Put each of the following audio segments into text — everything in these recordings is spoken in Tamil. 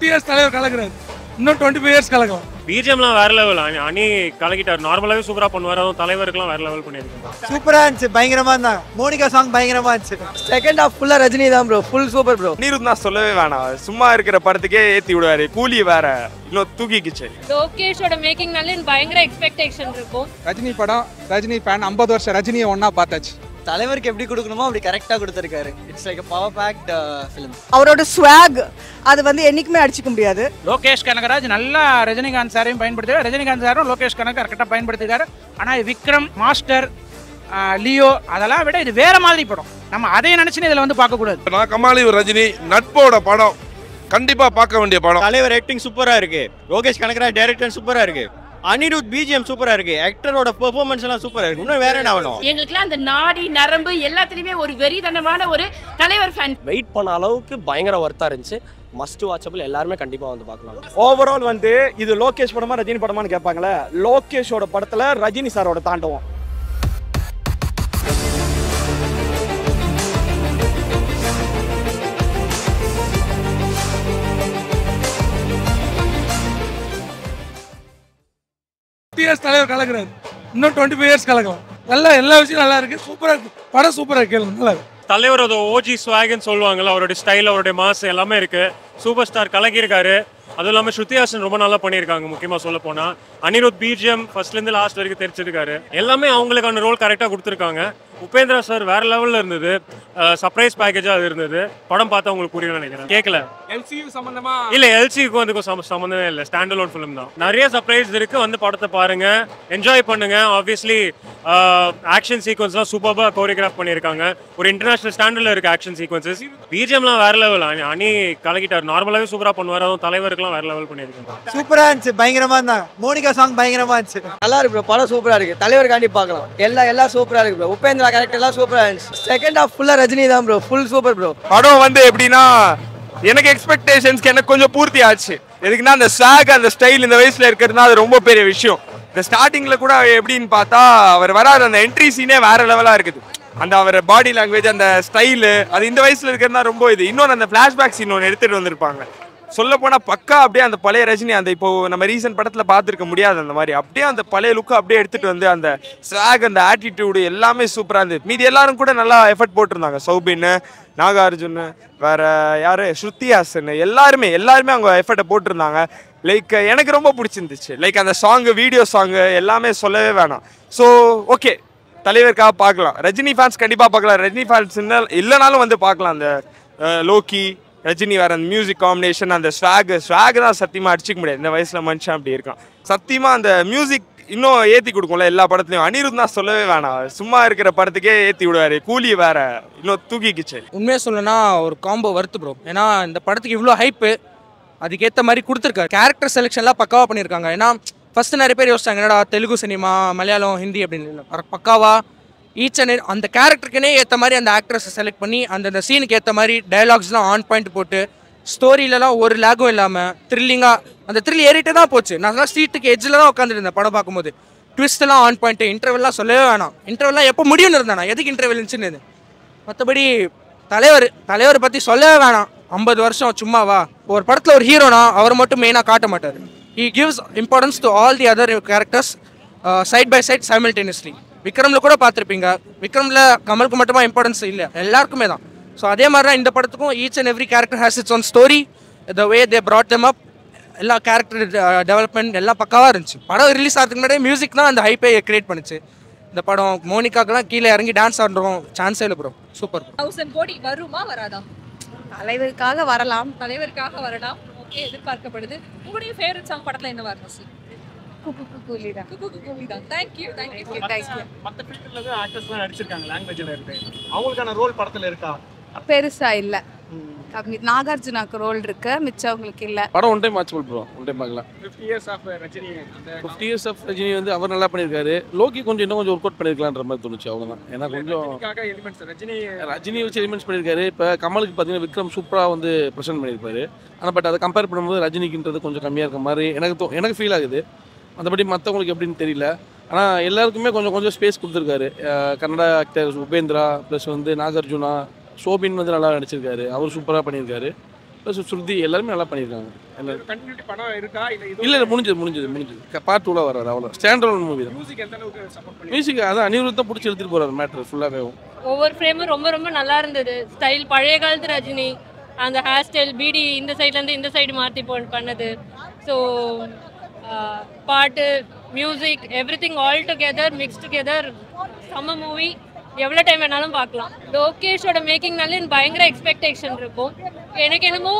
50 இயர்ஸ் தலைவர் கலக்குறாரு, இன்னும் 25 இயர்ஸ் கலக்கலாம். பிஜிஎம்லாம் வேற லெவல். அணி கலக்கிட்டார். நார்மலாகவே சூப்பராக பண்ணுவார். அதுவும் தலைவருக்குலாம் வேற லெவல் பண்ணியிருக்காங்க. சூப்பரா இருந்துச்சு, பயங்கரமா இருந்தாங்க. மோனிகா சாங் பயங்கரமா இருந்துச்சு. செகண்ட் ஹாஃப் ஃபுல்லா ரஜினி தான் bro, full super bro. Anirudh தான் சொல்லவே வேணாம், சும்மா இருக்கிற படத்துக்கே ஏற்றி விடுவாரு. கூலி வேற இன்னும் தூக்கிக்குச்சு. லோகேஷோட மேக்கிங்னால பயங்கர எக்ஸ்பெக்டேஷன் இருக்கும். ரஜினி படம், ரஜினி ஃபேன், 50 வருஷம் ரஜினியை ஒன்னா பார்த்தாச்சு. தலைவருக்கு எப்படி கொடுக்கணுமோ அப்படி கரெக்டா கொடுத்துருக்காரு. It's like a power packed film. அவரோட ஸ்வாக் அது வந்து என்னைக்குமே அடிச்சுக்க முடியாது. லோகேஷ் கனகராஜ் நல்லா ரஜினிகாந்த் சாரையும் பயன்படுத்திருக்காரு, ரஜினிகாந்த் சாரும் லோகேஷ் கனகர் கரெக்டாக பயன்படுத்திருக்காரு. ஆனால் விக்ரம், மாஸ்டர், லியோ அதெல்லாம் விட இது வேற மாதிரி படம். நம்ம அதை நினைச்சுன்னு இதில் வந்து பார்க்கக்கூடாது. நான் கமாலி ரஜினி நட்போட படம், கண்டிப்பா பார்க்க வேண்டிய படம். தலைவர் ஆக்டிங் சூப்பரா இருக்கு, லோகேஷ் கனகராஜ் டைரக்டர் சூப்பரா இருக்கு, அனிருத் பிஜிஎம் சூப்பரா இருக்கு, ஆக்டரோட பெர்ஃபார்மன்ஸ் எல்லாம் சூப்பரா இருக்கு. இன்னும் வேற என்ன வேணும்? எங்களுக்குலாம் அந்த நாடி நரம்பு எல்லாத்துலயுமே ஒரு வெறித்தனமான ஒரு தலைவர் ஃபேன். வெயிட் பண்ண அளவுக்கு பயங்கர ஒர்த்தா இருந்துச்சு. மஸ்ட் வாட்சபிள், எல்லாருமே கண்டிப்பா வந்து பார்க்கலாம். ஓவரால் வந்து இது லோகேஷ் படமா ரஜினி படமான்னு கேட்பாங்களே, லோகேஷோட படத்துல ரஜினி சாரோட தாண்டவம். தலைவர் கலக்குறாரு, இன்னும் 25 இயர்ஸ் கலக்கலாம். நல்லா எல்லா விஷயம் நல்லா இருக்கு, சூப்பரா இருக்கு படம், சூப்பரா கேளுங்க, நல்லா இருக்கு. தலைவரோட ஓஜி ஸ்வாக்னு சொல்லுவாங்கல்ல, அவருடைய ஸ்டைல், அவருடைய மாஸ் எல்லாமே இருக்கு. சூப்பர் ஸ்டார் கலக்கியிருக்காரு. அதுவும் இல்லாமல் ஸ்ருதி ஹாசன் ரொம்ப நல்லா பண்ணியிருக்காங்க. முக்கியமாக சொல்ல போனால் அனிருத் பிஜிஎம் ஃபர்ஸ்ட்லேருந்து லாஸ்ட் வரைக்கும் தெரிஞ்சிருக்காரு. எல்லாமே அவங்களுக்கான ரோல் கரெக்டாக கொடுத்துருக்காங்க. உபேந்திரா சார் வேற லெவலில் இருந்தது. சர்ப்ரைஸ் பேக்கேஜாக அது இருந்தது. படம் பார்த்தா உங்களுக்கு புரியும் நினைக்கிறேன். கேட்கல எல்சியூ சம்பந்தமா இல்லை, எல்சிக்கும் அதுக்கும் சம்மந்தமே இல்லை. ஸ்டாண்ட் அலோன் ஃபிலிம் தான். நிறைய சர்ப்ரைஸ் இருக்கு. வந்து படத்தை பாருங்க, என்ஜாய் பண்ணுங்க. ஆப்வியஸ்லி ஆக்ஷன் சீக்வன்ஸ்லாம் சூப்பராக கோரியோகிராஃப் பண்ணியிருக்காங்க. ஒரு இன்டர்நேஷனல் ஸ்டாண்டர்டில் இருக்கு ஆக்ஷன் சீக்வன்சஸ். பிஜிஎம்லாம் வேற லெவல். அணி கலக்கிட்டார். நார்மலாகவே சூப்பராக பண்ணுவார். அதுவும் தலைவருக்குலாம் வேற லெவல் பண்ணியிருக்காங்க. சூப்பரா இருந்துச்சு, பயங்கரமா இருந்தாங்க. மோனிகா சாங் பயங்கரமா இருந்துச்சு. நல்லா இருக்கு ப்ரோ, படம் சூப்பரா இருக்கு. தலைவருக்காண்டி பார்க்கலாம். எல்லாம் சூப்பரா இருக்கு ப்ரோ. உபேந்திரா கேரக்டர் எல்லாம் சூப்பரா இருந்துச்சு. செகண்ட் ஹாஃப் ஃபுல்லா ரஜினி தான் ப்ரோ, ஃபுல் சூப்பர் ப்ரோ. படம் வந்து எப்படின்னா, எனக்கு எக்ஸ்பெக்டேஷன்ஸ்க்கு எனக்கு கொஞ்சம் பூர்த்தி ஆச்சு. எதுக்குன்னா அந்த ஸ்வாக், அந்த ஸ்டைல் இந்த வயசுல இருக்கிறதுனா அது ரொம்ப பெரிய விஷயம். இந்த ஸ்டார்டிங்ல கூட எப்படின்னு பார்த்தா, அவர் வராரு, அந்த என்ட்ரி சீனே வேற லெவலா இருக்குது. அந்த அவர் பாடி லாங்குவேஜ், அந்த ஸ்டைலு, அது இந்த வயசுல இருக்கிறதுனா ரொம்ப இது. இன்னொன்று அந்த ஃபிளாஷ்பேக் சீன் ஒன்று எடுத்துட்டு வந்திருப்பாங்க. சொல்ல போனா பக்கா அப்படியே அந்த பழைய ரஜினி, அந்த இப்போ நம்ம ரீசன்ட் படத்துல பார்த்துருக்க முடியாது அந்த மாதிரி. அப்படியே அந்த பழைய லுக்கு அப்படியே எடுத்துட்டு வந்து அந்த ஸ்வாக், அந்த ஆட்டிடியூடு எல்லாமே சூப்பரா இருந்தது. மீதி எல்லாரும் கூட நல்லா எஃபர்ட் போட்டிருந்தாங்க. சௌபின், நாகார்ஜுன், வேற யாரு, ஸ்ருதி ஹாசன், எல்லாருமே அவங்க எஃபர்ட்டை போட்டிருந்தாங்க. லைக் எனக்கு ரொம்ப பிடிச்சிருந்துச்சு. லைக் அந்த சாங்கு, வீடியோ சாங்கு எல்லாமே சொல்லவே வேணாம். ஸோ ஓகே, தலைவருக்காக பார்க்கலாம். ரஜினி ஃபேன்ஸ் கண்டிப்பாக பார்க்கலாம். ரஜினி ஃபேன்ஸ் இல்லைனாலும் வந்து பார்க்கலாம். அந்த லோக்கி, ரஜினி வேற அந்த மியூசிக் காம்பினேஷன், அந்த ஸ்வாக் தான் சத்தியமாக அடிச்சிக்க முடியாது. இந்த வயசில் மனுஷன் அப்படி இருக்கான். சத்தியமாக அந்த மியூசிக் இன்னும் ஏற்றி கொடுக்கும்ல எல்லா படத்துலையும். அனிருத் தான் சொல்லவே வேணாம், சும்மா இருக்கிற படத்துக்கே ஏற்றி விடுவார். கூலி வேற இன்னும் தூக்கிக்குச்சு. உண்மையாக சொல்லணும்னா ஒரு காம்போ வருத்து ப்ரோ. ஏன்னா இந்த படத்துக்கு இவ்வளோ ஹைப்பு, அதுக்கேற்ற மாதிரி கொடுத்துருக்காரு. கேரக்டர் செலெக்ஷன்லாம் பக்காவாக பண்ணியிருக்காங்க. ஏன்னா ஃபர்ஸ்ட் நிறைய பேர் யோசிச்சாங்க, என்னடா தெலுங்கு சினிமா, மலையாளம், ஹிந்தி அப்படின்னு. பக்காவா ஈச் அண்ட் அந்த கேரக்டருக்குனே ஏற்ற மாதிரி அந்த ஆக்ட்ரஸை செலக்ட் பண்ணி அந்த சீனுக்கு ஏற்ற மாதிரி டைலாக்ஸ்லாம் ஆன் பாயிண்ட் போட்டு, ஸ்டோரியிலலாம் ஒரு லேகும் இல்லாமல் த்ரில்லிங்காக, அந்த த்ரில் ஏறிட்டே தான் போச்சு. நான் சீட்டுக்கு எட்ஜில் தான் உட்காந்துருந்தேன் படம் பார்க்கும்போது. ட்விஸ்ட்லாம் ஆன் பாயிண்ட்டு. இன்டர்வெல்லாம் சொல்லவே வேணாம். இன்டர்வெல்லாம் எப்போ முடியும்னு இருந்தானா, எதுக்கு இன்டர்வெல் இருந்துச்சுன்னு. மற்றபடி தலைவர் பற்றி சொல்லவே வேணாம். 50 வருஷம் சும்மாவா? ஒரு படத்தில் ஒரு ஹீரோனா அவர் மட்டும் மெயினாக காட்ட மாட்டார். He gives importance to all the other characters side by side simultaneously. விக்ரமில் கூட பார்த்துருப்பீங்க, விக்ரமில் கமலுக்கு மட்டுமா இம்பார்ட்டன்ஸ் இல்லை, எல்லாருக்குமே தான். ஸோ அதே மாதிரி தான் இந்த படத்துக்கும் each and every character has its one story. The way they brought them up, எல்லா கேரக்டர் டெவலப்மெண்ட் எல்லாம் பக்காவாக இருந்துச்சு. படம் ரிலீஸ் ஆகிறதுக்கு முன்னாடியே மியூசிக் தான் அந்த ஹைப்பை கிரியேட் பண்ணிச்சு. இந்த படம் மோனிகாக்கெல்லாம் கீழே இறங்கி டான்ஸ் ஆடுறோம், சான்ஸே இல்லை ப்ரோ. சூப்பர். 1000 கோடி வருமா வராதா? தலைவருக்காக வரலாம். தலைவருக்காக வரலாம். ஓகே, எதிர்பார்க்கப்படுது. உங்களுடைய ஃபேவரட் சாங் படத்துல என்ன வரணும்? கூலிதான். Thank you. மற்ற ஃபீல்ட்ல ஆக்டர்ஸ்லாம் நடிச்சிருக்காங்க, லாங்குவேஜ்ல இருக்கு. அவங்களுக்கான ரோல் படத்துல இருக்கா? பெருசா இல்ல. நாகார்ஜுனாக்கு ரோல் இருக்கு, மிச்சவங்களுக்கு இல்ல. படம் one time watchable bro, one time பார்க்கலாம். 50 years of Rajini, 50 years of Rajini வந்து அவர் நல்லா பண்ணியிருக்காரு. லோக்கி இன்னும் கொஞ்சம் ஒர்க் அவுட் பண்ணியிருக்கலான்ற மாதிரி தோணுச்சு, அவ்வளோதான். ஏன்னா கொஞ்சம் எலிமெண்ட்ஸ் ரஜினி வச்சு எலிமெண்ட்ஸ் பண்ணியிருக்காரு. இப்போ கமலுக்கு பார்த்தீங்கன்னா விக்ரம் சூப்பராக வந்து ப்ரெசென்ட் பண்ணியிருப்பாரு. ஆனால் பட் அதை கம்பேர் பண்ணும்போது ரஜினிக்குன்றது கொஞ்சம் கம்மியாக இருக்க மாதிரி எனக்கு ஃபீல் ஆகுது. மற்றபடி மற்றவங்களுக்கு எப்படின்னு தெரியல. ஆனால் எல்லாருக்குமே கொஞ்சம் ஸ்பேஸ் கொடுத்துருக்காரு. கன்னடா ஆக்டர் உபேந்திரா ப்ளஸ் வந்து நாகார்ஜுனா, சோபின் வந்து நல்லா நடிச்சிருக்காரு. அவர் சூப்பராக பண்ணியிருக்காரு. ப்ளஸ் ஸ்ருதி எல்லாருமே நல்லா பண்ணியிருக்காங்க. எல்லாரும் கண்டினியூட்டி படம் இருக்கா இல்லை முடிஞ்சது பார்ட் 2ல வராது, அவ்வளோ ஸ்டாண்ட் அலோன் மூவி தான். மியூசிக் எந்த அளவுக்கு சப்போர்ட் பண்ணி மியூசிக் அதான் அனிருத் தான் பிடிச்சி எடுத்துகிட்டு போகிறார் மேட்ரு ஃபுல்லாகவே. ஒவ்வொரு ஃப்ரேமும் ரொம்ப ரொம்ப நல்லா இருந்தது. ஸ்டைல் பழைய காலத்து ரஜினி, அந்த ஹேர் ஸ்டைல் பிடி இந்த சைட்லேருந்து இந்த சைடு மாற்றி பண்ணது. ஸோ பாட்டு, music, every thing all together mix together செம்ம மூவி. எவ்வளோ டைம் வேணாலும் பார்க்கலாம். லோகேஷோட மேக்கிங்னாலே பயங்கர எக்ஸ்பெக்டேஷன் இருக்கும். எனக்கு என்னமோ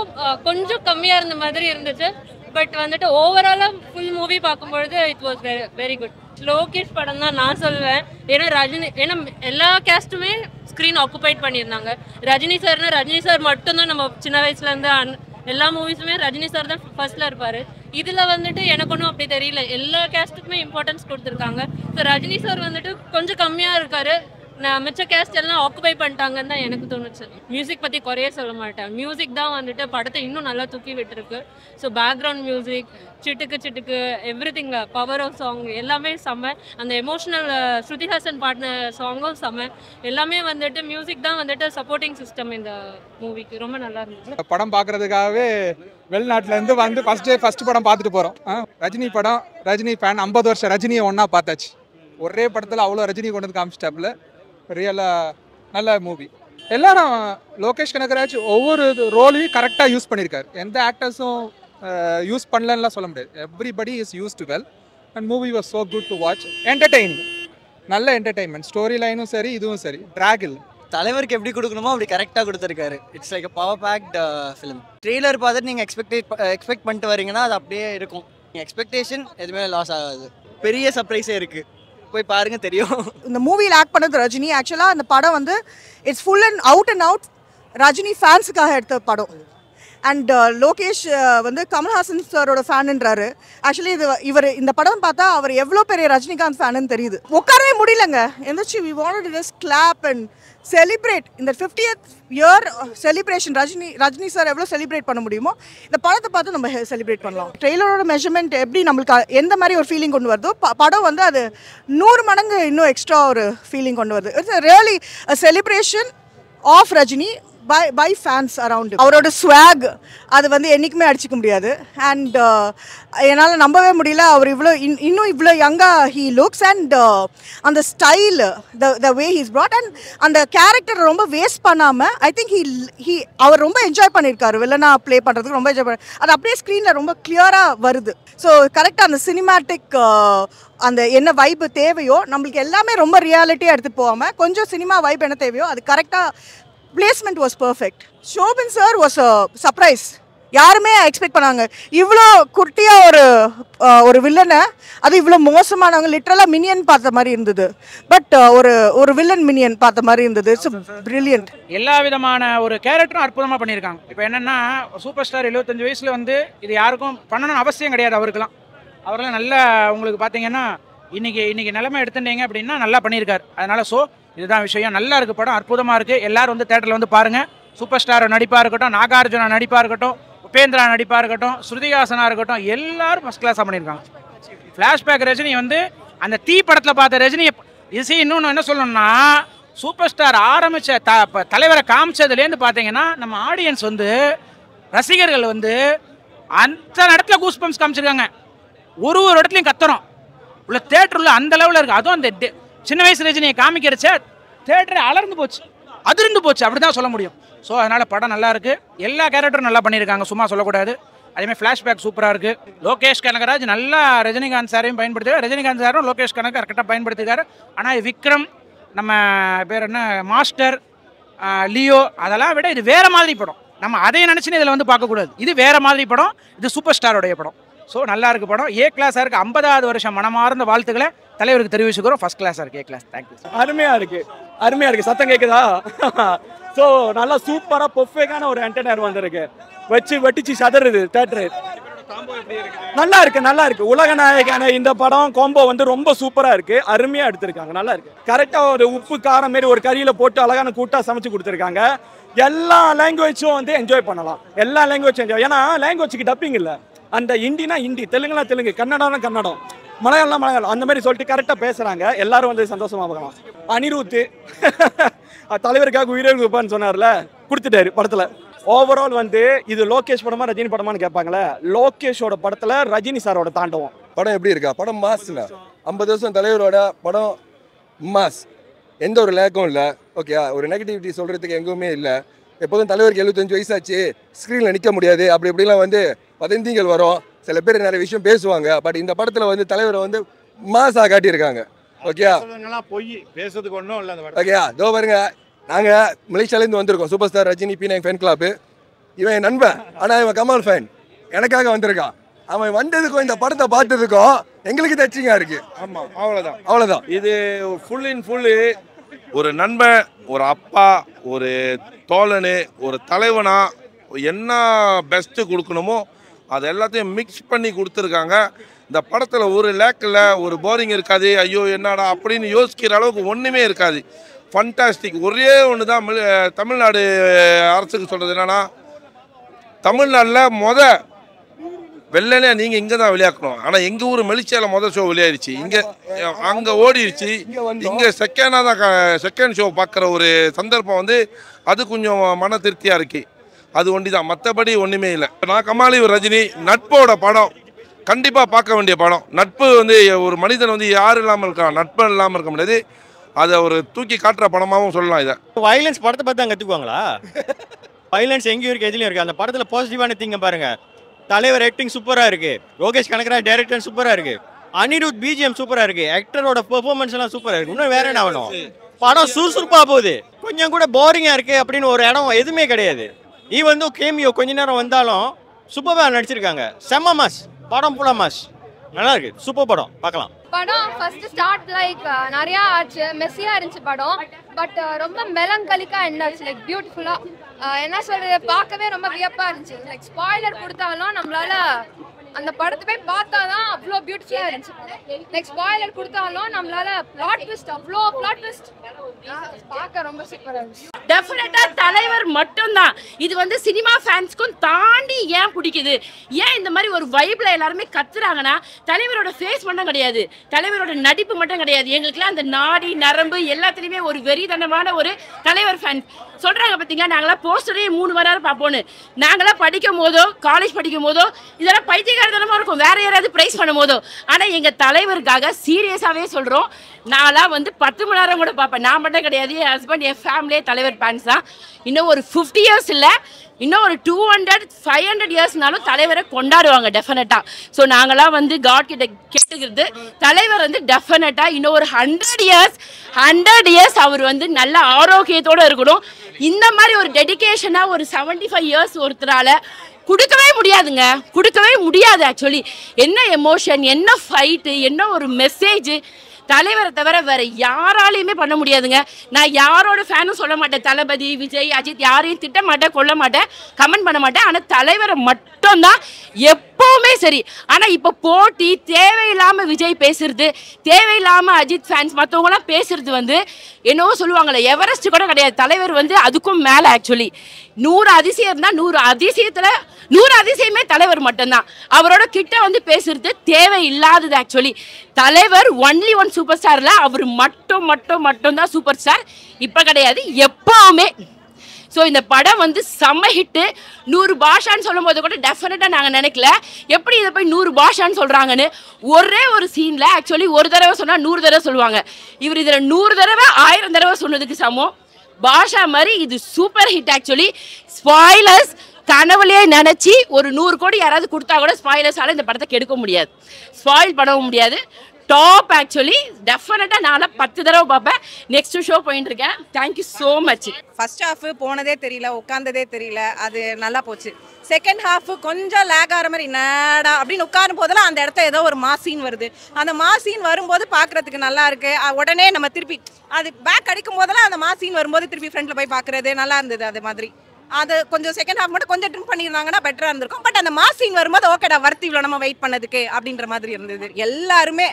கொஞ்சம் கம்மியாக இருந்த மாதிரி இருந்துச்சு. பட் வந்துட்டு ஓவராலாக ஃபுல் மூவி பார்க்கும்பொழுது it was very good. Lokesh படம் தான் நான் சொல்வேன். ஏன்னா எல்லா கேஸ்ட்டுமே ஸ்க்ரீன் ஆக்குபைட் பண்ணியிருந்தாங்க. ரஜினி சார் மட்டும்தான் நம்ம சின்ன வயசுலேருந்து எல்லா மூவிஸுமே ரஜினி சார் தான் ஃபர்ஸ்ட்ல இருப்பார். இதில் வந்துட்டு எனக்கு ஒன்றும் அப்படி தெரியல. எல்லா கேஸ்ட்டுக்குமே இம்பார்ட்டன்ஸ் கொடுத்துருக்காங்க. ஸோ ரஜினி சார் வந்துட்டு கொஞ்சம் கம்மியாக இருக்காரு. மிச்ச கேஸ்ட் எல்லாம் ஆக்குபை பண்ணிட்டாங்கன்னு தான் எனக்கு தோணுச்சு. மியூசிக் பற்றி குறைய சொல்ல மாட்டேன். மியூசிக் தான் வந்துட்டு படத்தை இன்னும் நல்லா தூக்கி விட்டுருக்கு. ஸோ பேக்ரவுண்ட் மியூசிக், சிட்டுக்கு every thing, power of song எல்லாமே செம்ம. அந்த எமோஷ்னல் ஸ்ருதிஹாசன் பாடின சாங்கும் செம்ம. எல்லாமே வந்துட்டு மியூசிக் தான் வந்துட்டு சப்போர்ட்டிங் சிஸ்டம் இந்த மூவிக்கு. ரொம்ப நல்லா இருந்துச்சு. படம் பார்க்கறதுக்காகவே வெளிநாட்டிலேருந்து வந்து ஃபர்ஸ்ட் படம் பார்த்துட்டு போகிறோம். ரஜினி படம், ரஜினி ஃபேன், 50 வருஷம் ரஜினியை ஒன்றா பார்த்தாச்சு. ஒரே படத்தில் அவ்வளோ ரஜினி கொண்டு வந்து காமிச்சிட்டாப்புல. ரியலாக நல்ல மூவி. எல்லாரும் லோகேஷ் கனகராஜ் ஒவ்வொரு ரோலையும் கரெக்டாக யூஸ் பண்ணியிருக்காரு. எந்த ஆக்டர்ஸும் யூஸ் பண்ணலன்னுலாம் சொல்ல முடியாது. Everybody is used well and movie was so good to watch. Entertaining, நல்ல என்டர்டெயின்மெண்ட். ஸ்டோரி லைனும் சரி, இதுவும் சரி. ட்ராக் இல்லை. தலைவருக்கு எப்படி கொடுக்கணுமோ அப்படி கரெக்டாக கொடுத்துருக்காரு. It's like power fact film. Trailer பார்த்துட்டு நீங்கள் எக்ஸ்பெக்ட் பண்ணிட்டு வரீங்கன்னா அது அப்படியே இருக்கும். எக்ஸ்பெக்டேஷன் எதுவுமே லாஸ் ஆகாது. பெரிய சர்ப்ரைஸே இருக்குது, போய் பாருங்க தெரியும். இந்த மூவியில் ஆக்ட் பண்ணது ரஜினி. ஆக்சுவலாக அந்த படம் வந்து it's full and out Rajini ஃபேன்ஸுக்காக எடுத்த படம். அண்ட் லோகேஷ் வந்து கமல்ஹாசன் சாரோட ஃபேனுன்றாரு. ஆக்சுவலி இவர் இந்த படம் பார்த்தா அவர் எவ்வளோ பெரிய ரஜினிகாந்த் ஃபேனுன்னு தெரியுது. உட்காரவே முடியலங்க. எந்திரிச்சு we wanted to just clap and celebrate. இந்த 50th year celebration Rajini sir எவ்வளோ செலிப்ரேட் பண்ண முடியுமோ இந்த படத்தை பார்த்து நம்ம செலிப்ரேட் பண்ணலாம். ட்ரெய்லரோட மெஷர்மெண்ட் எப்படி நம்மளுக்கு எந்த மாதிரி ஒரு ஃபீலிங் கொண்டு வருதோ படம் வந்து அது 100 மடங்கு இன்னும் எக்ஸ்ட்ரா ஒரு ஃபீலிங் கொண்டு வருது. It's really a celebration of Rajini by fans around him. அவரோட ஸ்வாக் அது வந்து என்றைக்குமே அடிச்சிக்க முடியாது. அண்ட் என்னால் நம்பவே முடியல அவர் இன்னும் இவ்வளோ யங்காக ஹீ லுக்ஸ். அண்ட் அந்த style, the way he's brought, and அந்த கேரக்டர் ரொம்ப வேஸ்ட் பண்ணாமல் ஐ திங்க் அவர் ரொம்ப என்ஜாய் பண்ணியிருக்காரு. வில்லனா ப்ளே பண்ணுறதுக்கு ரொம்ப என்ஜாய் பண்ண அது அப்படியே ஸ்க்ரீனில் ரொம்ப கிளியராக வருது. ஸோ கரெக்டாக அந்த சினிமாட்டிக் அந்த என்ன வைப்பு தேவையோ நம்மளுக்கு எல்லாமே ரொம்ப ரியாலிட்டியாக எடுத்துகிட்டு போகாமல் கொஞ்சம் சினிமா வைப் என்ன தேவையோ அது கரெக்டாக placement was perfect. Shobin sir was a surprise. யாருமே எக்ஸ்பெக்ட் பண்ணாங்க இவ்வளோ குட்டியாக ஒரு வில்லனை, அது இவ்வளோ மோசமானவங்க லிட்ரலாக மினியன் பார்த்த மாதிரி இருந்தது. பட் ஒரு வில்லன் மினியன் பார்த்த மாதிரி இருந்தது. It's brilliant. எல்லா விதமான ஒரு கேரக்டரும் அற்புதமாக பண்ணியிருக்காங்க. இப்போ என்னென்னா சூப்பர் ஸ்டார் 75 வயசில் வந்து இது யாருக்கும் பண்ணணும்னு அவசியம் கிடையாது. அவரெல்லாம் நல்லா உங்களுக்கு பார்த்தீங்கன்னா இன்னைக்கு நிலைமை எடுத்துட்டீங்க அப்படின்னா நல்லா பண்ணியிருக்காரு. அதனால் இதுதான் விஷயம். நல்லா இருக்குது படம், அற்புதமாக இருக்குது. எல்லோரும் வந்து தேட்டரில் வந்து பாருங்கள். சூப்பர் ஸ்டார் நடிப்பாக இருக்கட்டும், நாகார்ஜுனா நடிப்பாக இருக்கட்டும், உபேந்திரா நடிப்பாக இருக்கட்டும், ஸ்ருதிஹாசனாக இருக்கட்டும், எல்லாரும் ஃபஸ்ட் கிளாஸாக பண்ணியிருக்காங்க. ஃப்ளாஷ்பேக் ரஜினி வந்து அந்த தீ படத்தில் பார்த்த ரஜினி இன்னொன்று என்ன சொல்லணும்னா சூப்பர் ஸ்டார் ஆரம்பித்த தலைவரை காமிச்சதுலேருந்து பார்த்தீங்கன்னா நம்ம ஆடியன்ஸ் வந்து ரசிகர்கள் வந்து அந்த இடத்துல கூஸ் பம்ப்ஸ் காமிச்சிருக்காங்க. ஒரு இடத்துலையும் கத்துறோம். உள்ள தேட்டரில் அந்த லெவலில் இருக்குது. அதுவும் அந்த சின்ன வயசு ரஜினியை காமிக்கிறச்ச தேட்டரே அலர்ந்து போச்சு, அதிர்ந்து போச்சு, அப்படி தான் சொல்ல முடியும். ஸோ அதனால் படம் நல்லா இருக்குது. எல்லா கேரக்டரும் நல்லா பண்ணியிருக்காங்க, சும்மா சொல்லக்கூடாது. அதேமாதிரி ஃப்ளாஷ்பேக் சூப்பராக இருக்குது. லோகேஷ் கனகராஜ் நல்லா ரஜினிகாந்த் சாரையும் பயன்படுத்திருக்காரு, ரஜினிகாந்த் சாரும் லோகேஷ் கனக கரெக்டாக பயன்படுத்திருக்காரு. ஆனால் விக்ரம், நம்ம பேர் என்ன, மாஸ்டர், லியோ, அதெல்லாம் விட இது வேறு மாதிரி படம். நம்ம அதை நினச்சின்னு இதில் வந்து பார்க்கக்கூடாது. இது வேறு மாதிரி படம், இது சூப்பர் ஸ்டாரோடைய படம். ஸோ நல்லா இருக்குது படம். ஏ கிளாஸாக இருக்குது. 50வது வருஷம் மனமார்ந்த வாழ்த்துக்களை தலைவருக்கு தெரிவிச்சுக்கிறோம். ஃபர்ஸ்ட் கிளாஸாக இருக்குது ஏ கிளாஸ். தேங்க்யூ. அருமையாக இருக்குது. சத்தம் கேட்குதா? ஸோ நல்லா சூப்பராக பெர்ஃபெக்டான ஒரு என்டர்டைனர் வந்திருக்கு. வெட்டிச்சு சதறுது தேட்டரு. நல்லா இருக்கு. உலக நாயகன இந்த படம் காம்போ வந்து ரொம்ப சூப்பராக இருக்கு. அருமையாக எடுத்திருக்காங்க. நல்லா இருக்கு. கரெக்டாக ஒரு உப்பு காரம் மாரி ஒரு கறியில் போட்டு அழகான கூட்டாக சமைச்சு கொடுத்துருக்காங்க. எல்லா லாங்குவேஜும் வந்து என்ஜாய் பண்ணலாம். எல்லா லாங்குவேஜும் என்ஜாய். ஏன்னா லாங்குவேஜுக்கு டப்பிங் இல்லை. அந்த ஹிந்தினா ஹிந்தி, தெலுங்குனா தெலுங்கு, கன்னடம்னா கன்னடம், மலையாளம் அந்த மாதிரி சொல்லிட்டு கரெக்டாக பேசுகிறாங்க. எல்லாரும் வந்து சந்தோஷமாக பார்க்கலாம். அனிருத் தலைவருக்காக உயிரை கொடுப்பான்னு சொன்னார்ல, கொடுத்துட்டாரு படத்தில். ஓவரால் வந்து இது லோகேஷ் படமா ரஜினி படமான்னு கேட்பாங்களே, லோகேஷோட படத்துல ரஜினி சாரோட தாண்டவம். படம் எப்படி இருக்கா? படம் மாஸ்ண்ணா. 50 வருஷம் தலைவரோட படம் மாஸ். எந்த ஒரு லேக்கும் இல்லை. ஓகே, ஒரு நெகட்டிவிட்டி சொல்கிறதுக்கு எங்குமே இல்லை. எப்போதும் தலைவருக்கு 75 வயசாச்சு, ஸ்க்ரீனில் நிற்க முடியாது, அப்படி இப்படிலாம் வந்து வதந்திகள் வரும். சில பேர் நிறைய விஷயம் பேசுவாங்க. பட் இந்த படத்தில் வந்து தலைவரை வந்து மாஸாக காட்டியிருக்காங்க. ஓகே, போய் பேசுறதுக்கு ஒன்றும் இல்லை. ஓகே, இதோ பாருங்க, நாங்கள் மலேசியாலேருந்து வந்திருக்கோம். Super star Rajini P9 fan club. இவன் என் நண்பன், ஆனால் இவன் கமல் ஃபேன். எனக்காக வந்திருக்கான். அவன் வந்ததுக்கும் இந்த படத்தை பார்த்ததுக்கும் எங்களுக்கு டச்சிங்காக இருக்கு. ஆமாம், அவ்வளோதான் அவ்வளோதான். இது ஃபுல் இன் ஃபுல்லு ஒரு நண்பன், ஒரு அப்பா, ஒரு தோழனு, ஒரு தலைவனா என்ன பெஸ்ட்டு கொடுக்கணுமோ அது எல்லாத்தையும் மிக்ஸ் பண்ணி கொடுத்துருக்காங்க. இந்த படத்தில் ஒரு லேக்கில் ஒரு போரிங் இருக்காது. ஐயோ என்னடா அப்படின்னு யோசிக்கிற அளவுக்கு ஒன்றுமே இருக்காது. ஃபண்டாஸ்டிக். ஒரே ஒன்று தான் தமிழ்நாடு அரசுக்கு சொல்கிறது என்னன்னா, தமிழ்நாட்டில் வெள்ளனே நீங்கள் இங்கே தான் விளையாடணும். ஆனால் எங்கள் ஊர் மலேசியாவில் ஷோ விளையாடிச்சு, இங்கே அங்கே ஓடிடுச்சு. இங்கே செகண்ட் ஷோ பார்க்குற ஒரு சந்தர்ப்பம் வந்து அது கொஞ்சம் மன திருப்தியாக இருக்கு. அது ஒண்டி தான், மற்றபடி ஒன்றுமே இல்லை. நான் கமாலி ரஜினி நட்போட படம் கண்டிப்பாக பார்க்க வேண்டிய படம். நட்பு வந்து ஒரு மனிதன் வந்து யார் இல்லாமல் இருக்கான், நட்பு இல்லாமல் இருக்க முடியாது. அதை ஒரு தூக்கி காட்டுற படமாகவும் சொல்லலாம். இதை வயலன்ஸ் படத்தை பார்த்து தான் கற்றுக்குவாங்களா? வயலன்ஸ் எங்கேயும் இருக்குது, எதுலையும் இருக்குது. அந்த படத்தில் பாசிட்டிவான திங்க பாருங்க. தலைவர் ஆக்டிங் சூப்பராக இருக்குது, லோகேஷ் கனகராஜ் டைரக்டர் சூப்பராக இருக்குது, அனிருத் பிஜிஎம் சூப்பராக இருக்குது, ஆக்டரோட பெர்ஃபார்மன்ஸ் எல்லாம் சூப்பராக இருக்குது. இன்னும் வேற என்ன வேணும்? படம் சுறுசுறுப்பாக போகுது. கொஞ்சம் கூட போரிங்காக இருக்குது அப்படின்னு ஒரு இடம் எதுவுமே கிடையாது. ஈவன் தோ கேமியோ கொஞ்ச நேரம் வந்தாலும் சூப்பராக நடிச்சிருக்காங்க. செம்ம மாஸ் படம், புல மாஸ். நல்லா இருக்கு, சூப்பர் படம், பார்க்கலாம். படம் ஃபர்ஸ்ட் ஸ்டார்ட் நிறையா ஆச்சு, மெஸ்ஸியாக இருந்துச்சு படம். பட் ரொம்ப மெலங்கலிக்காக என்னாச்சு, பியூட்டிஃபுல்லாக என்ன சொல்கிறது, பார்க்கவே ரொம்ப வியப்பாக இருந்துச்சு. ஸ்பாய்லர் கொடுத்தாலும் நம்மளால அந்த படத்தை போய் பார்த்தா தான் அவ்வளோ பியூட்டிஃபுல்லாக இருந்துச்சு. ஸ்பாய்லர் கொடுத்தாலும் நம்மளால பிளாட் ட்விஸ்ட், அவ்வளோ பிளாட் ட்விஸ்ட் பார்க்க ரொம்ப சூப்பராக இருந்துச்சு. டெஃபினட்டா தலைவர் மட்டும்தான். இது வந்து சினிமா ஃபேன்ஸ்க்கும் தாண்டி ஏன் பிடிக்குது, ஏன் இந்த மாதிரி ஒரு வைப்ல எல்லாருமே கத்துறாங்கன்னா, தலைவரோட ஃபேஸ் மட்டும் கிடையாது, தலைவரோட நடிப்பு மட்டும் கிடையாது. எங்களுக்குலாம் அந்த நாடி நரம்பு எல்லாத்துலேயுமே ஒரு வெறித்தனமான ஒரு தலைவர் ஃபேன் சொல்றாங்க. பார்த்தீங்களா, நாங்களாம் போஸ்டரே 3 மணி நேரம் பார்ப்போன்னு. நாங்களாம் படிக்கும் போதோ காலேஜ் படிக்கும் போதோ இதெல்லாம் பைத்தியகாரத்தனமா இருக்கும், வேற யாராவது பிரைஸ் பண்ணும் போதோ. ஆனால் எங்கள் தலைவருக்காக சீரியஸாகவே சொல்கிறோம், நான்லாம் வந்து 10 மணி நேரம் கூட பார்ப்பேன். நான் மட்டும் கிடையாது, என் ஹஸ்பண்ட், என் ஃபேமிலியே தலைவர் ஃபேன்ஸ் தான். இன்னும் ஒரு 50 இயர்ஸ் இல்லை, இன்னும் ஒரு 200-500 இயர்ஸ்னாலும் தலைவரை கொண்டாடுவாங்க டெஃபினட்டா. ஸோ நாங்களாம் வந்து காட் கிட்ட கேட்டுக்கிறது, தலைவர் வந்து டெஃபினட்டா இன்னும் ஒரு 100 இயர்ஸ் அவர் வந்து நல்ல ஆரோக்கியத்தோடு இருக்கணும். இந்த மாதிரி ஒரு டெடிகேஷனாக ஒரு 75 இயர்ஸ் ஒருத்தரால கொடுக்கவே முடியாதுங்க, கொடுக்கவே முடியாது. ஆக்சுவலி என்ன எமோஷன், என்ன ஃபைட்டு, என்ன ஒரு மெசேஜ், தலைவரை தவிர வேற யாராலையுமே பண்ண முடியாதுங்க. நான் யாரோட ஃபேனும் சொல்ல மாட்டேன், தளபதி, விஜய், அஜித் யாரையும் திட்ட மாட்டேன், கொல்ல மாட்டேன், கமெண்ட் பண்ண மாட்டேன். ஆனால் தலைவரை மட்டும்தான் எப்பவுமே சரி. ஆனால் இப்போ போட்டி தேவையில்லாமல் விஜய் பேசுறது, தேவையில்லாமல் அஜித் ஃபேன்ஸ் மற்றவங்களாம் பேசுறது வந்து என்னவோ சொல்லுவாங்களே, எவரெஸ்ட் கூட கிடையாது. தலைவர் வந்து அதுக்கும் மேலே. ஆக்சுவலி 100 அதிசயம் இருந்தால் 100 அதிசயத்தில் 100 அதிசயமே தலைவர் மட்டும்தான். அவரோட கிட்ட வந்து பேசுறது தேவையில்லாதது. ஆக்சுவலி தலைவர் ஒன்லி ஒன் சூப்பர் ஸ்டார்ல அவர் மட்டும்தான் சூப்பர் ஸ்டார், இப்போ கிடையாது, எப்பவுமே. ஸோ இந்த படம் வந்து செம்ம ஹிட்டு. 100 பாஷான்னு சொல்லும் போது கூட டெஃபினட்டாக நாங்கள் நினைக்கல, எப்படி இதை போய் 100 பாஷான்னு சொல்கிறாங்கன்னு. ஒரே ஒரு சீனில் ஆக்சுவலி ஒரு தடவை சொன்னால் 100 தடவை சொல்லுவாங்க. இவர் இதில் 100 தடவை 1000 தடவை சொன்னதுக்கு சமம். பாஷா மாதிரி இது சூப்பர் ஹிட். ஆக்சுவலி ஸ்பாய்லர்ஸ் கனவுலையே நினச்சி ஒரு 100 கோடி யாராவது கொடுத்தா கூட ஸ்பாய்லர்ஸால் இந்த படத்தை கெடுக்க முடியாது, ஸ்பாயில் பண்ணவும் முடியாது. டாப். ஆக்சுவலி டெஃபினட்டாக நான் 10 தடவை பார்ப்பேன். நெக்ஸ்ட் ஷோ போயிட்டு இருக்கேன். Thank you so much. First half போனதே தெரியல, உட்காந்ததே தெரியல, அது நல்லா போச்சு. செகண்ட் ஹாஃப் கொஞ்சம் லேக் ஆகிற மாதிரி, என்னடா அப்படின்னு உட்காரும் போதெல்லாம் அந்த இடத்த ஏதோ ஒரு மாசீன் வருது. அந்த மாசீன் வரும்போது பார்க்குறதுக்கு நல்லா இருக்கு. உடனே நம்ம திருப்பி அது பேக் அடிக்கும் போதெல்லாம் அந்த மாசீன் வரும்போது திருப்பி ஃப்ரண்ட்ல போய் பார்க்குறது நல்லா இருந்தது. அது மாதிரி அது கொஞ்சம் செகண்ட் ஹாஃப் மட்டும் கொஞ்சம் ட்ரிம் பண்ணியிருந்தாங்கன்னா பெட்டராக இருந்திருக்கும். பட் அந்த மாசீன் வரும்போது ஓகேடா, வர்த்தி இவ்வளோ நம்ம வெயிட் பண்ணதுக்கு அப்படின்ற மாதிரி இருந்தது. எல்லாருமே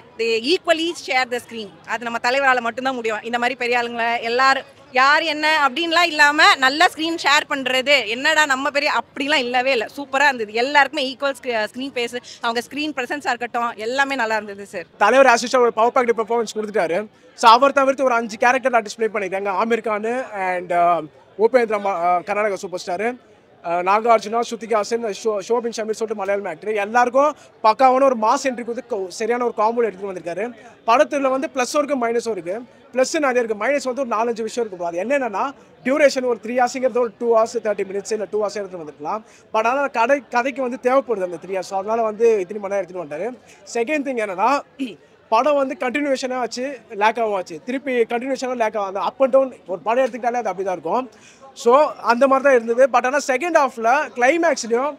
ஈக்குவலி ஷேர் த ஸ்க்ரீன், அது நம்ம தலைவரால் மட்டும்தான் முடியும். இந்த மாதிரி பெரிய ஆளுங்களை எல்லாரும் யார் என்ன அப்படின்லாம் இல்லாமல் நல்லா ஸ்க்ரீன் ஷேர் பண்ணுறது, என்னடா நம்ம பெரிய அப்படிலாம் இல்லவே இல்லை. சூப்பராக இருந்தது. எல்லாருக்குமே ஈக்குவல் ஸ்க்ரீன் பேஸு, அவங்க ஸ்க்ரீன் ப்ரெசன்ஸாக இருக்கட்டும், எல்லாமே நல்லா இருந்தது சார். தலைவர் ஆசிஷா ஒரு பவர் பேக்டு பெர்ஃபார்மன்ஸ் கொடுத்துட்டாரு. ஸோ அவர் தவிர்த்து ஒரு 5 கேரக்டர் டிஸ்பிளே பண்ணியிருக்காங்க. Aamir Khan and Upendra Karnataka super star. Nagarjuna, Shruti Haasan, Soubin Sameer சொல்லிட்டு மலையாளம் ஆக்டர் எல்லாருக்கும் பக்காவான ஒரு மாஸ் என்ட்ரிக்கு வந்து சரியான ஒரு காம்போ எடுத்துகிட்டு வந்திருக்காரு. படத்தில் வந்து ப்ளஸும் இருக்குது மைனஸும் இருக்குது. ப்ளஸ் நிறைய இருக்குது, மைனஸ் வந்து ஒரு 4-5 விஷயம் இருக்குது. அது என்னென்னா டியூரேஷன் ஒரு 3 ஹவர்ஸுங்கிறது ஒரு 2 hours 30 minutes இல்லை 2 hours எடுத்துகிட்டு வந்துருக்கலாம். பட் ஆனால் கதைக்கு வந்து தேவைப்படுது அந்த 3 hours. அதனால் வந்து இத்தனை மணி நேரம் எடுத்துகிட்டு வந்தார். செகண்ட் திங் என்னென்னா படம் வந்து கண்டினியூஷனாக ஆச்சு, லேக்காகவும் ஆச்சு, திருப்பி கண்டினியூஷனாக லேக் ஆகும். அந்த அப் அண்ட் டவுன் ஒரு படம் எடுத்துக்கிட்டாலே அது அப்படி தான் இருக்கும். ஸோ அந்த மாதிரி தான் இருந்தது. பட் ஆனால் செகண்ட் ஹாஃபில் கிளைமேக்ஸ்லையும்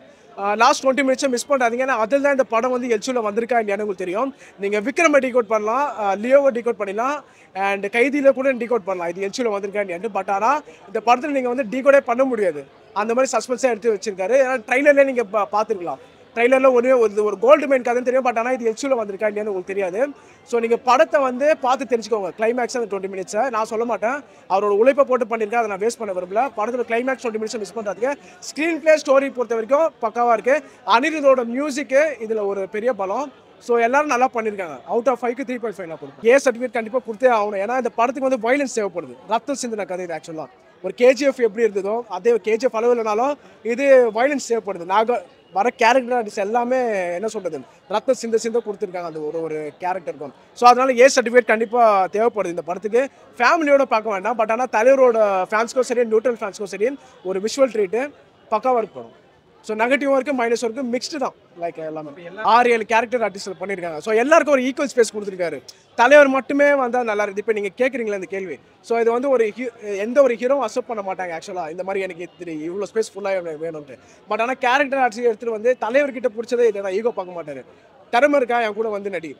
லாஸ்ட் 20 minutes மிஸ் பண்ணுறாதீங்க. ஏன்னா அதில் தான் இந்த படம் வந்து எல்சூவில் வந்திருக்கா இல்லையானு உங்களுக்கு தெரியும். நீங்கள் விக்ரமை டிகோட் பண்ணலாம், லியோவை டிகோட் பண்ணிடலாம், அண்ட் கைதியில் கூட டிகோட் பண்ணலாம் இது எல்சூவில் வந்திருக்கா இல்லையான்னு. பட் ஆனால் இந்த படத்தில் நீங்கள் வந்து டிகோடே பண்ண முடியாது. அந்த மாதிரி சஸ்பென்ஸாக எடுத்து வச்சிருக்காரு. ஏன்னா ட்ரைலர்லேயே நீங்கள் பார்த்துருக்கலாம். ட்ரைலரில் ஒரு கோல்டு மெயின் கதைன்னு தெரியும். பட் ஆனால் இது எல்சூவில் வந்திருக்கா இல்லையான்னு உங்களுக்கு தெரியாது. ஸோ நீங்கள் படத்தை வந்து பார்த்து தெரிஞ்சுக்கோங்க. கிளைமேக்ஸ் அந்த 20 minutes நான் சொல்ல மாட்டேன், அவரோட உழைப்பை போட்டு பண்ணியிருக்கேன், அதை நான் வேஸ்ட் பண்ண விரும்பல. படத்தில் கிளைமேக்ஸ் 20 minutes மிஸ் பண்ணுறதுக்கு ஸ்க்ரீன் பிளே ஸ்டோரி பொறுத்த வரைக்கும் பக்காவாக இருக்குது. அனிருத்தோட மியூசிக்கு இதில் ஒரு பெரிய பலம். ஸோ எல்லாரும் நல்லா பண்ணியிருக்காங்க. அவுட் ஆஃப் 5க்கு 3.5 நான் கொடுப்பேன். ஏ சர்டிஃபிகேட் கண்டிப்பாக கொடுத்தே ஆகணும். ஏன்னா இந்த படத்துக்கு வந்து வயலன்ஸ் தேவைப்படுது. ரத்தம் சிந்தின கதை இது. ஆக்சுவலாக ஒரு கேஜிஎஃப் எப்படி இருந்ததோ அதே கேஜிஎஃப் அளவு இல்லைனாலும் இது வயலன்ஸ் தேவைப்படுது. வர கேரக்டர் எல்லாமே என்ன சொல்கிறது ரத்த சிந்த கொடுத்துருக்காங்க அந்த ஒரு கேரக்டருக்கும். ஸோ அதனால் ஏ சர்டிஃபிகேட் கண்டிப்பாக தேவைப்படுது இந்த படத்துக்கு. ஃபேமிலியோட பார்க்க வேண்டாம். பட் ஆனால் தலைவரோட ஃபேன்ஸ்க்கும் சரி, நியூட்ரல் ஃபேன்ஸ்க்கும் சரி ஒரு விஷுவல் ட்ரீட்டு பக்காவாக இருக்கணும். ஸோ நெகட்டிவும் இருக்குது, மைனஸும் இருக்குது, மிக்ஸ்டு தான். லைக் எல்லாமே 6-7 கேரக்டர் ஆர்டிஸ்ட் பண்ணியிருக்காங்க. ஸோ எல்லாருக்கும் ஒரு ஈக்குவல் ஸ்பேஸ் கொடுத்துருக்காரு. தலைவர் மட்டுமே வந்தால் நல்லா இருக்குது. இப்போ நீங்கள் கேட்குறீங்களா இந்த கேள்வி. ஸோ இது வந்து எந்த ஒரு ஹீரோவும் அக்செப்ட் பண்ண மாட்டாங்க ஆக்சுவலாக. இந்த மாதிரி எனக்கு இவ்வளோ ஸ்பேஸ் ஃபுல்லாக வேணும்ட்டு. பட் ஆனால் கேரக்டர் ஆர்டிஸ்ட் எடுத்துகிட்டு வந்து தலைவர்கிட்ட பிடிச்சதே இதை நான் ஈகோ பார்க்க மாட்டார். திறமை இருக்கா என் கூட வந்து நடி,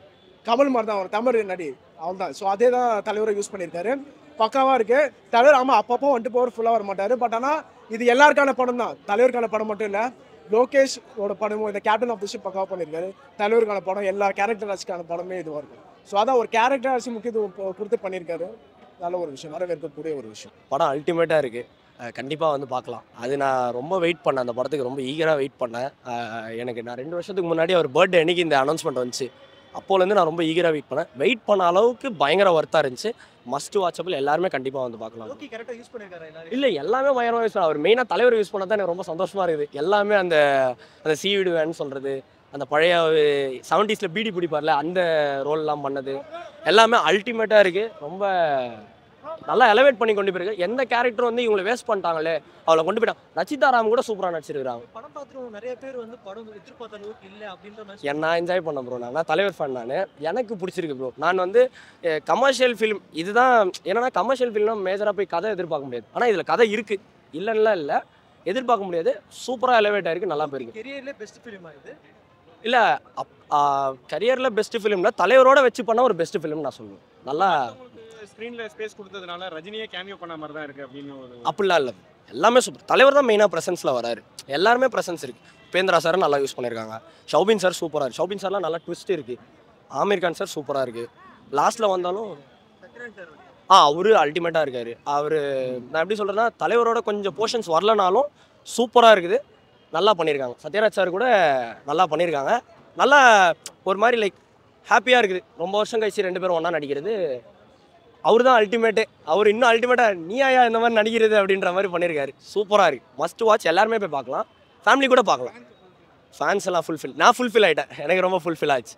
கமல் மாதிரி தான் அவர் தமிழ் நடி, அவள் தான். ஸோ அதே தான் தலைவரை யூஸ் பண்ணியிருக்காரு. பக்காவாக இருக்குது தலைவர். ஆமாம் அப்பப்போ வந்துட்டு போகிற ஃபுல்லாக வர மாட்டார். பட் ஆனால் இது எல்லாருக்கான படம் தான், தலைவருக்கான படம் மட்டும் இல்லை. லோகேஷோட படமும் இந்த கேப்டன் ஆஃப் தி ஷிப் பக்காவாக பண்ணியிருக்காரு. தலைவருக்கான படம், எல்லா கேரக்டர் ஆர்டிஸ்டான படமே இதுவாக இருக்கும். ஸோ அதான் ஒரு கேரக்டர் ஆர்டிஸ்ட் முக்கியத்துவம் கொடுத்து பண்ணியிருக்காரு. நல்ல ஒரு விஷயம், வரவேற்கக்கூடிய ஒரு விஷயம். படம் அல்டிமேட்டாக இருக்குது, கண்டிப்பாக வந்து பார்க்கலாம். அது நான் ரொம்ப வெயிட் பண்ணேன், அந்த படத்துக்கு ரொம்ப ஈகராக வெயிட் பண்ணேன். எனக்கு நான் 2 வருஷத்துக்கு முன்னாடி அவர் பர்த்டே அன்றைக்கி இந்த அனௌன்ஸ்மெண்ட் வந்துச்சு. அப்போலேருந்து நான் ரொம்ப ஈகராக வெயிட் பண்ண அளவுக்கு பயங்கர ஒர்த்தாக இருந்துச்சு. மஸ்ட் வாட்சபிள், எல்லாருமே கண்டிப்பாக வந்து பார்க்கலாம். இல்லை எல்லாமே பயங்கரமாக யூஸ் பண்ண, அவர் மெயினாக தலைவர் யூஸ் பண்ண தான் எனக்கு ரொம்ப சந்தோஷமாக இருக்குது. எல்லாமே அந்த சீவிடு வேன்னு சொல்கிறது, அந்த பழைய 70s பீடி பிடிப்பார்ல அந்த ரோல்லாம் பண்ணது எல்லாமே அல்டிமேட்டாக இருக்குது. ரொம்ப நல்லா எலவேட் பண்ணி கொண்டு போயிருக்கு. எந்த கேரக்டரும் வந்து இவங்களை வேஸ்ட் பண்ணிட்டாங்களே அவளை கொண்டு போயிட்டான். ரச்சிதா ராம் கூட சூப்பராக நடிச்சிருக்காங்க. படம் பார்த்துட்டு நிறைய பேர் வந்து படம் எதிர்பார்த்த அளவுக்கு இல்லை அப்படின்ற என்ன என்ஜாய் பண்ணேன் ப்ரோ. நான் தலைவர் ஃபேன், எனக்கு பிடிச்சிருக்கு ப்ரோ. நான் வந்து கமர்ஷியல் ஃபிலிம் இதுதான். ஏன்னா கமர்ஷியல் ஃபிலிம்னா மேஜராக போய் கதை எதிர்பார்க்க முடியாது. ஆனால் இதில் கதை இருக்குது, இல்லைன்னா இல்லை, எதிர்பார்க்க முடியாது. சூப்பராக எலவேட் ஆயிருக்கு, நல்லா போயிருக்கு. கெரியர்லேயே பெஸ்ட் ஃபிலிம் ஆகுது. இல்லை கரியரில் பெஸ்ட் ஃபிலிம்ல தலைவரோட வச்சு பண்ண ஒரு பெஸ்ட் ஃபிலிம் நான் சொல்லுவேன். நல்லா ஸ்க்ரீனில் ஸ்பேஸ் கொடுத்ததுனால ரஜினியே கேமியோ பண்ண மாதிரி தான் இருக்குது அப்படின்னு அப்படிலாம் இல்லை, எல்லாமே சூப்பர். தலைவர் தான் மெயினாக ப்ரெசன்ஸில் வராரு, எல்லாருமே ப்ரெசன்ஸ் இருக்குது. உபேந்திரா சார் நல்லா யூஸ் பண்ணியிருக்காங்க. ஷௌபின் சார் சூப்பராக இருக்குது. ஷௌபின் சார்லாம் நல்லா ட்விஸ்ட் இருக்குது. ஆமீர் கான் சார் சூப்பராக இருக்குது. லாஸ்ட்டில் வந்தாலும் அவரு அல்டிமேட்டாக இருக்கார். அவர் நான் எப்படி சொல்கிறேன்னா தலைவரோட கொஞ்சம் போர்ஷன்ஸ் வரலனாலும் சூப்பராக இருக்குது, நல்லா பண்ணியிருக்காங்க. சத்யராஜ் சார் கூட நல்லா பண்ணியிருக்காங்க. நல்லா ஒரு மாதிரி லைக் ஹாப்பியாக இருக்குது. ரொம்ப வருஷம் கழிச்சு 2 பேரும் ஒன்றா நடிக்கிறது. அவர் தான் அல்டிமேட்டு. அவர் இன்னும் அல்டிமேட்டாக நீ ஆயா இந்த மாதிரி நடிக்கிறது அப்படின்ற மாதிரி பண்ணியிருக்காரு. சூப்பராக இருக்குது, மஸ்ட் வாட்ச். எல்லாருமே போய் பார்க்கலாம், ஃபேமிலி கூட பார்க்கலாம். ஃபேன்ஸ் எல்லாம் ஃபுல்ஃபில், நான் ஃபுல்ஃபில் ஆகிட்டேன். எனக்கு ரொம்ப ஃபுல்ஃபில் ஆச்சு.